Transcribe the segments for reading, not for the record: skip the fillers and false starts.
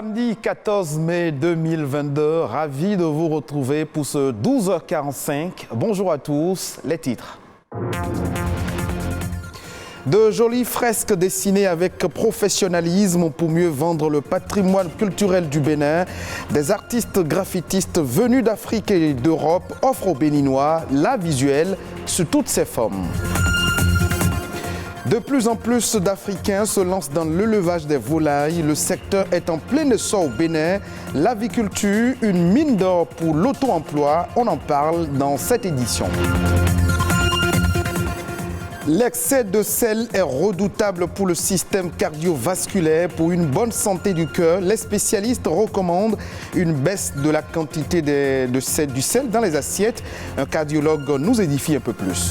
Samedi 14 mai 2022, ravi de vous retrouver pour ce 12h45. Bonjour à tous, les titres. De jolies fresques dessinées avec professionnalisme pour mieux vendre le patrimoine culturel du Bénin. Des artistes graffitistes venus d'Afrique et d'Europe offrent aux Béninois l'art visuel sous toutes ses formes. De plus en plus d'Africains se lancent dans l'élevage des volailles. Le secteur est en plein essor au Bénin. L'aviculture, une mine d'or pour l'auto-emploi. On en parle dans cette édition. L'excès de sel est redoutable pour le système cardiovasculaire. Pour une bonne santé du cœur, les spécialistes recommandent une baisse de la quantité du sel dans les assiettes. Un cardiologue nous édifie un peu plus.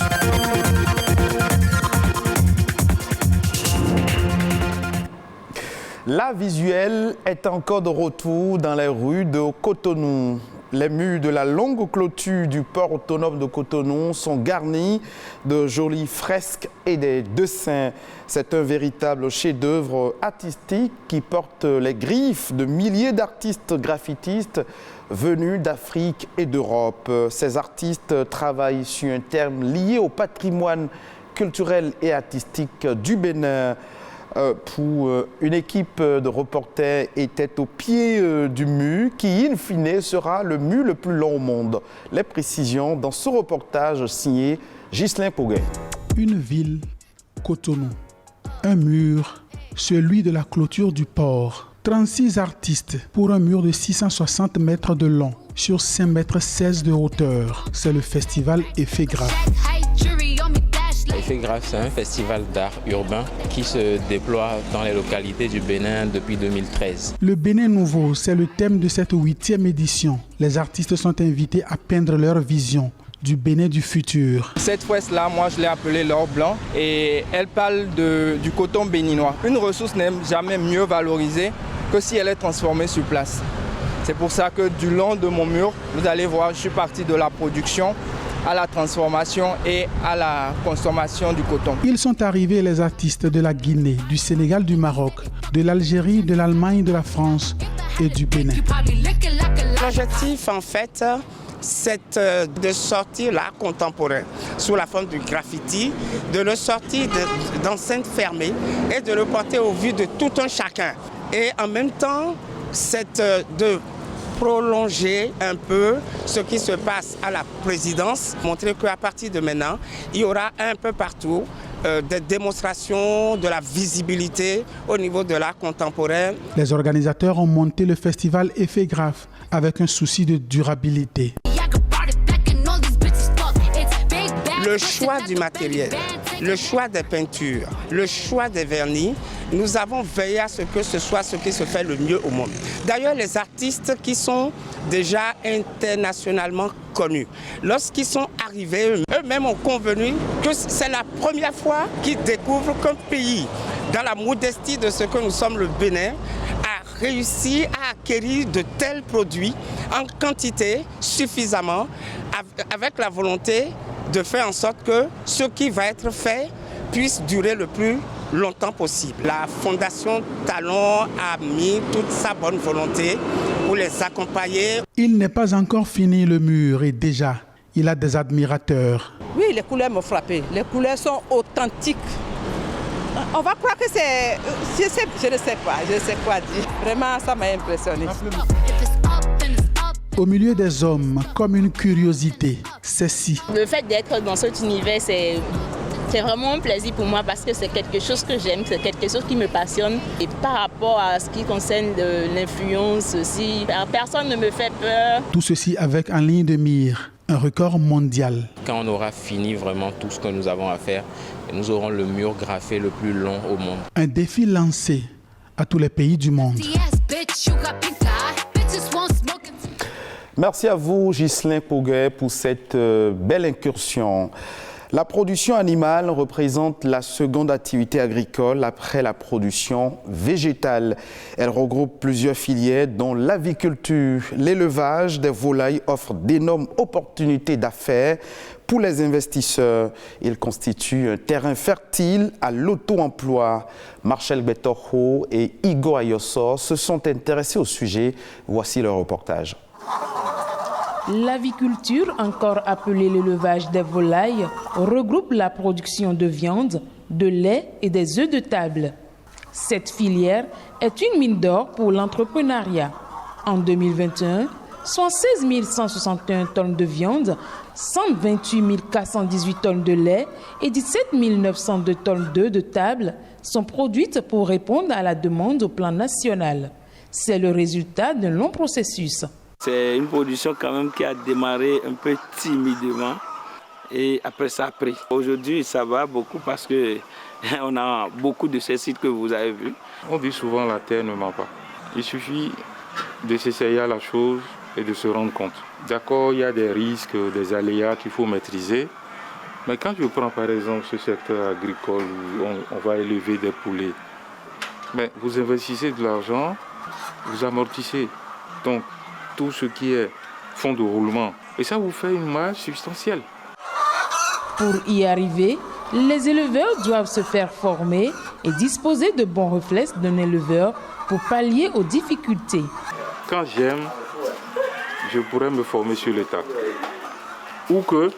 L'art visuel est encore de retour dans les rues de Cotonou. Les murs de la longue clôture du port autonome de Cotonou sont garnis de jolies fresques et des dessins. C'est un véritable chef-d'œuvre artistique qui porte les griffes de milliers d'artistes graffitistes venus d'Afrique et d'Europe. Ces artistes travaillent sur un terme lié au patrimoine culturel et artistique du Bénin. Pour une équipe de reporters était au pied du mur qui, in fine, sera le mur le plus long au monde. Les précisions dans ce reportage signé Ghislain Poguet. Une ville, Cotonou. Un mur, celui de la clôture du port. 36 artistes pour un mur de 660 mètres de long sur 5,16 mètres de hauteur. C'est le festival Effet Graphe. Effet Graphe, c'est un festival d'art urbain qui se déploie dans les localités du Bénin depuis 2013. Le Bénin nouveau, c'est le thème de cette 8e édition. Les artistes sont invités à peindre leur vision du Bénin du futur. Cette fresque-là, moi je l'ai appelée l'or blanc et elle parle du coton béninois. Une ressource n'est jamais mieux valorisée que si elle est transformée sur place. C'est pour ça que du long de mon mur, vous allez voir, je suis parti de la production à la transformation et à la consommation du coton. Ils sont arrivés, les artistes de la Guinée, du Sénégal, du Maroc, de l'Algérie, de l'Allemagne, de la France et du Bénin. L'objectif, en fait, c'est de sortir l'art contemporain sous la forme du graffiti, de le sortir d'enceintes fermées et de le porter au vu de tout un chacun. Et en même temps, c'est de prolonger un peu ce qui se passe à la présidence, montrer qu'à partir de maintenant, il y aura un peu partout des démonstrations de la visibilité au niveau de l'art contemporain. Les organisateurs ont monté le festival Effet Graphe avec un souci de durabilité. Le choix du matériel, le choix des peintures, le choix des vernis, nous avons veillé à ce que ce soit ce qui se fait le mieux au monde. D'ailleurs, les artistes qui sont déjà internationalement connus, lorsqu'ils sont arrivés, eux-mêmes ont convenu que c'est la première fois qu'ils découvrent qu'un pays, dans la modestie de ce que nous sommes, le Bénin, a réussi à acquérir de tels produits en quantité suffisamment, avec la volonté de faire en sorte que ce qui va être fait puisse durer le plus longtemps possible. La Fondation Talon a mis toute sa bonne volonté pour les accompagner. Il n'est pas encore fini le mur et déjà, il a des admirateurs. Oui, les couleurs m'ont frappé. Les couleurs sont authentiques. On va croire que c'est... Je ne sais quoi dire. Vraiment, ça m'a impressionné. Au milieu des hommes, comme une curiosité, ceci. Le fait d'être dans cet univers, c'est vraiment un plaisir pour moi parce que c'est quelque chose que j'aime, c'est quelque chose qui me passionne. Et par rapport à ce qui concerne l'influence aussi, personne ne me fait peur. Tout ceci avec en ligne de mire un record mondial. Quand on aura fini vraiment tout ce que nous avons à faire, nous aurons le mur graffé le plus long au monde. Un défi lancé à tous les pays du monde. Merci à vous, Ghislain Poguet, pour cette belle incursion. La production animale représente la seconde activité agricole après la production végétale. Elle regroupe plusieurs filières dont l'aviculture. L'élevage des volailles offre d'énormes opportunités d'affaires pour les investisseurs. Il constitue un terrain fertile à l'auto-emploi. Marcel Betorho et Igor Ayossor se sont intéressés au sujet. Voici leur reportage. L'aviculture, encore appelée l'élevage des volailles, regroupe la production de viande, de lait et des œufs de table. Cette filière est une mine d'or pour l'entrepreneuriat. En 2021, 116 161 tonnes de viande, 128 418 tonnes de lait et 17 902 tonnes d'œufs de table sont produites pour répondre à la demande au plan national. C'est le résultat d'un long processus. C'est une production quand même qui a démarré un peu timidement et après ça a pris. Aujourd'hui ça va beaucoup parce qu'on a beaucoup de ces sites que vous avez vus. On dit souvent la terre ne ment pas. Il suffit de s'essayer à la chose et de se rendre compte. D'accord, il y a des risques, des aléas qu'il faut maîtriser. Mais quand je prends par exemple ce secteur agricole où on va élever des poulets, mais vous investissez de l'argent, vous amortissez. Donc, tout ce qui est fonds de roulement. Et ça vous fait une marge substantielle. Pour y arriver, les éleveurs doivent se faire former et disposer de bons réflexes d'un éleveur pour pallier aux difficultés. Quand j'aime, je pourrais me former sur le tas. Ou que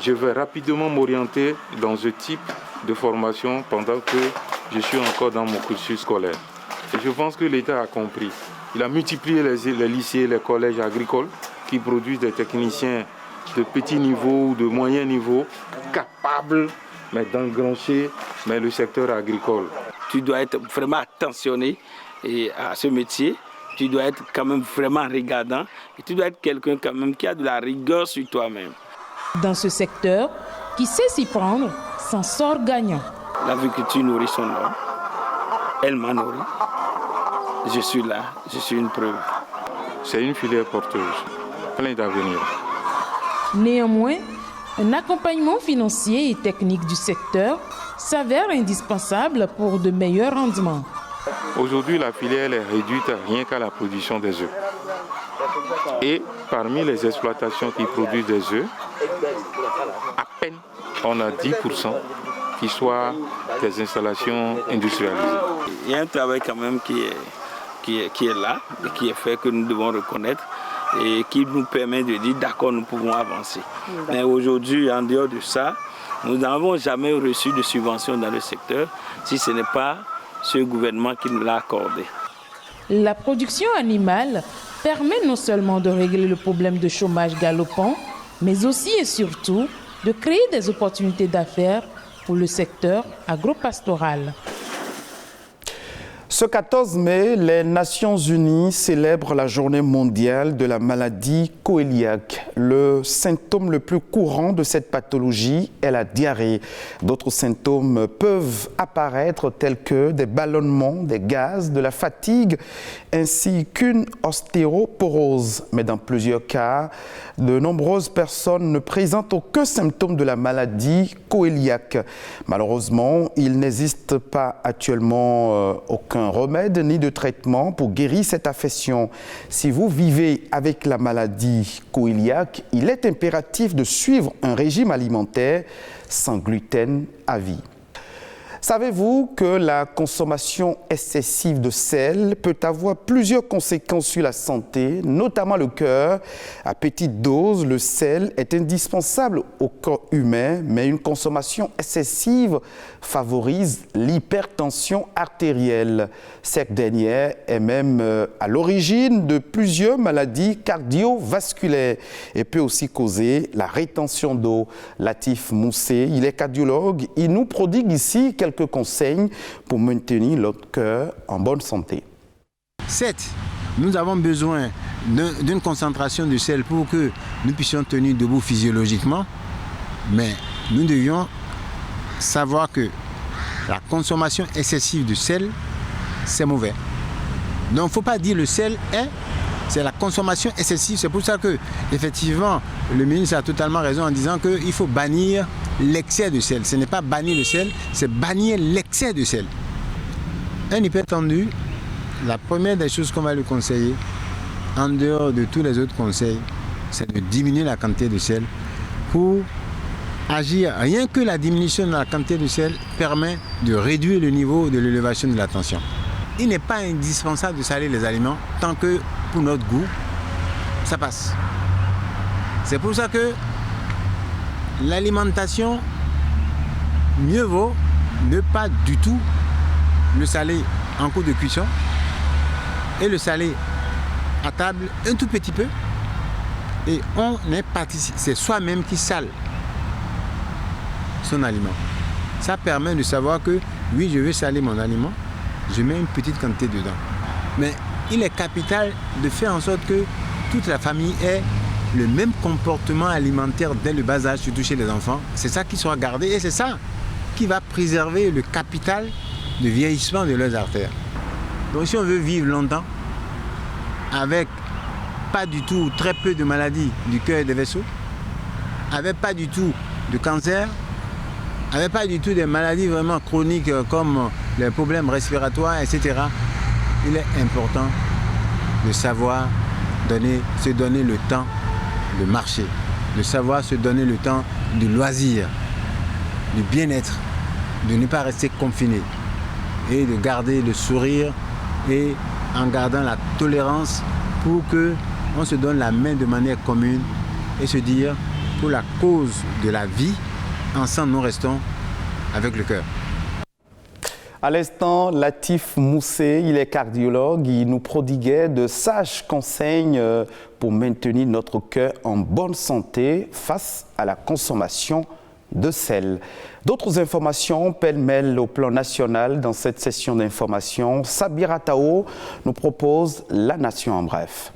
je vais rapidement m'orienter dans ce type de formation pendant que je suis encore dans mon cursus scolaire. Et je pense que l'État a compris. Il a multiplié les lycées, les collèges agricoles qui produisent des techniciens de petit niveau ou de moyen niveau capables d'engrancher le secteur agricole. Tu dois être vraiment attentionné à ce métier. Tu dois être quand même vraiment regardant et tu dois être quelqu'un quand même qui a de la rigueur sur toi-même. Dans ce secteur, qui sait s'y prendre s'en sort gagnant. L'agriculture nourrit son homme. Elle m'a nourri. Je suis là, je suis une preuve. C'est une filière porteuse, plein d'avenir. Néanmoins, un accompagnement financier et technique du secteur s'avère indispensable pour de meilleurs rendements. Aujourd'hui, la filière est réduite rien qu'à la production des œufs. Et parmi les exploitations qui produisent des œufs, à peine on a 10% qui soient des installations industrialisées. Il y a un travail quand même qui est là, et qui est fait, que nous devons reconnaître et qui nous permet de dire d'accord, nous pouvons avancer. Mais aujourd'hui, en dehors de ça, nous n'avons jamais reçu de subvention dans le secteur si ce n'est pas ce gouvernement qui nous l'a accordé. La production animale permet non seulement de régler le problème de chômage galopant, mais aussi et surtout de créer des opportunités d'affaires pour le secteur agropastoral. Ce 14 mai, les Nations Unies célèbrent la journée mondiale de la maladie coéliaque. Le symptôme le plus courant de cette pathologie est la diarrhée. D'autres symptômes peuvent apparaître tels que des ballonnements, des gaz, de la fatigue, ainsi qu'une ostéoporose. Mais dans plusieurs cas, de nombreuses personnes ne présentent aucun symptôme de la maladie coéliaque. Malheureusement, il n'existe pas actuellement aucun remède ni de traitement pour guérir cette affection. Si vous vivez avec la maladie coéliaque, il est impératif de suivre un régime alimentaire sans gluten à vie. Savez-vous que la consommation excessive de sel peut avoir plusieurs conséquences sur la santé, notamment le cœur? À petite dose, le sel est indispensable au corps humain, mais une consommation excessive favorise l'hypertension artérielle. Cette dernière est même à l'origine de plusieurs maladies cardiovasculaires et peut aussi causer la rétention d'eau. Latif Moussé, il est cardiologue, il nous prodigue ici quelques conseils pour maintenir notre cœur en bonne santé. Certes, nous avons besoin d'une concentration de sel pour que nous puissions tenir debout physiologiquement, mais nous devions savoir que la consommation excessive de sel, c'est mauvais. Donc il ne faut pas dire le sel est c'est la consommation excessive. C'est pour ça que, effectivement, le ministre a totalement raison en disant qu'il faut bannir l'excès de sel. Ce n'est pas bannir le sel, c'est bannir l'excès de sel. Un hypertendu, la première des choses qu'on va lui conseiller, en dehors de tous les autres conseils, c'est de diminuer la quantité de sel pour agir. Rien que la diminution de la quantité de sel permet de réduire le niveau de l'élévation de la tension. Il n'est pas indispensable de saler les aliments tant que, pour notre goût, ça passe. C'est pour ça que l'alimentation, mieux vaut ne pas du tout le saler en cours de cuisson et le saler à table un tout petit peu. Et on est parti, c'est soi-même qui sale son aliment. Ça permet de savoir que oui, je vais saler mon aliment, je mets une petite quantité dedans. Mais il est capital de faire en sorte que toute la famille ait le même comportement alimentaire dès le bas âge, surtout chez les enfants. C'est ça qui sera gardé et c'est ça qui va préserver le capital de vieillissement de leurs artères. Donc si on veut vivre longtemps, avec pas du tout, très peu de maladies du cœur et des vaisseaux, avec pas du tout de cancer, avec pas du tout des maladies vraiment chroniques comme les problèmes respiratoires, etc. Il est important de savoir se donner le temps de marcher, de savoir se donner le temps de loisir, du bien-être, de ne pas rester confiné et de garder le sourire et en gardant la tolérance pour qu'on se donne la main de manière commune et se dire pour la cause de la vie, ensemble nous restons avec le cœur. À l'instant, Latif Moussé, il est cardiologue, il nous prodiguait de sages conseils pour maintenir notre cœur en bonne santé face à la consommation de sel. D'autres informations pêle-mêle au plan national dans cette session d'information. Sabira Tao nous propose La Nation en bref.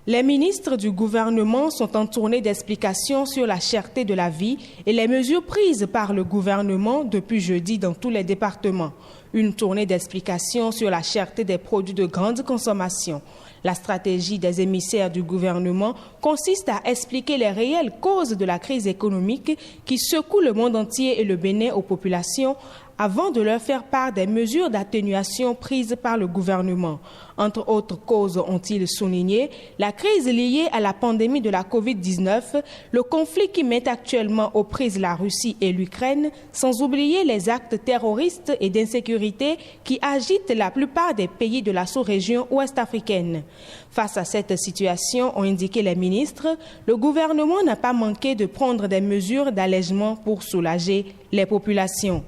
Les ministres du gouvernement sont en tournée d'explication sur la cherté de la vie et les mesures prises par le gouvernement depuis jeudi dans tous les départements. Une tournée d'explication sur la cherté des produits de grande consommation. La stratégie des émissaires du gouvernement consiste à expliquer les réelles causes de la crise économique qui secoue le monde entier et le Bénin aux populations avant de leur faire part des mesures d'atténuation prises par le gouvernement. Entre autres causes, ont-ils souligné, la crise liée à la pandémie de la COVID-19, le conflit qui met actuellement aux prises la Russie et l'Ukraine, sans oublier les actes terroristes et d'insécurité qui agitent la plupart des pays de la sous-région ouest-africaine. Face à cette situation, ont indiqué les ministres, le gouvernement n'a pas manqué de prendre des mesures d'allègement pour soulager les populations.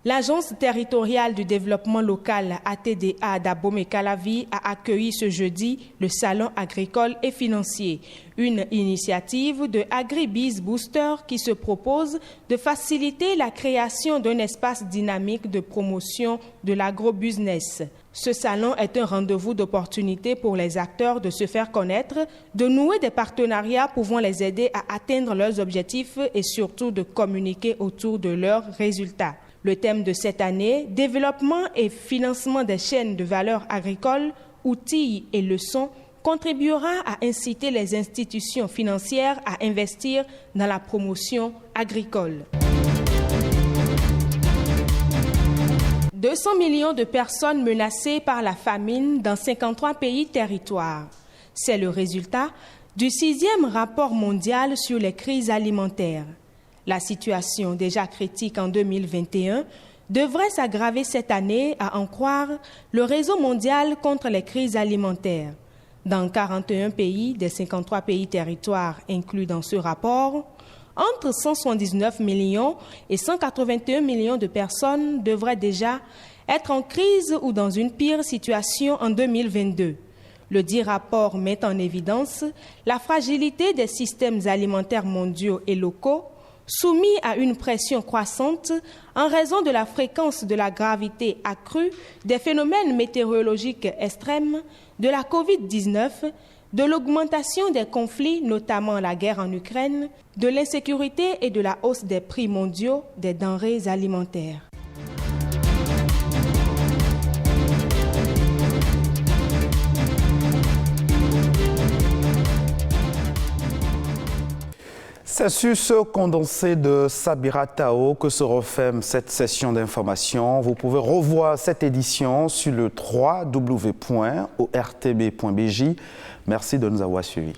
L'Agence territoriale du développement local ATDA d'Abomey-Calavi a accueilli ce jeudi le salon agricole et financier, une initiative de AgriBiz Booster qui se propose de faciliter la création d'un espace dynamique de promotion de l'agrobusiness. Ce salon est un rendez-vous d'opportunité pour les acteurs de se faire connaître, de nouer des partenariats pouvant les aider à atteindre leurs objectifs et surtout de communiquer autour de leurs résultats. Le thème de cette année, développement et financement des chaînes de valeur agricole, outils et leçons, contribuera à inciter les institutions financières à investir dans la promotion agricole. 200 millions de personnes menacées par la famine dans 53 pays territoires. C'est le résultat du 6e rapport mondial sur les crises alimentaires. La situation déjà critique en 2021 devrait s'aggraver cette année, à en croire le réseau mondial contre les crises alimentaires. Dans 41 pays des 53 pays territoires inclus dans ce rapport, entre 179 millions et 181 millions de personnes devraient déjà être en crise ou dans une pire situation en 2022. Le dit rapport met en évidence la fragilité des systèmes alimentaires mondiaux et locaux, soumis à une pression croissante en raison de la fréquence de la gravité accrue des phénomènes météorologiques extrêmes, de la COVID-19, de l'augmentation des conflits, notamment la guerre en Ukraine, de l'insécurité et de la hausse des prix mondiaux des denrées alimentaires. C'est sur ce condensé de Sabira Tao que se referme cette session d'information. Vous pouvez revoir cette édition sur le www.ortb.bj. Merci de nous avoir suivis.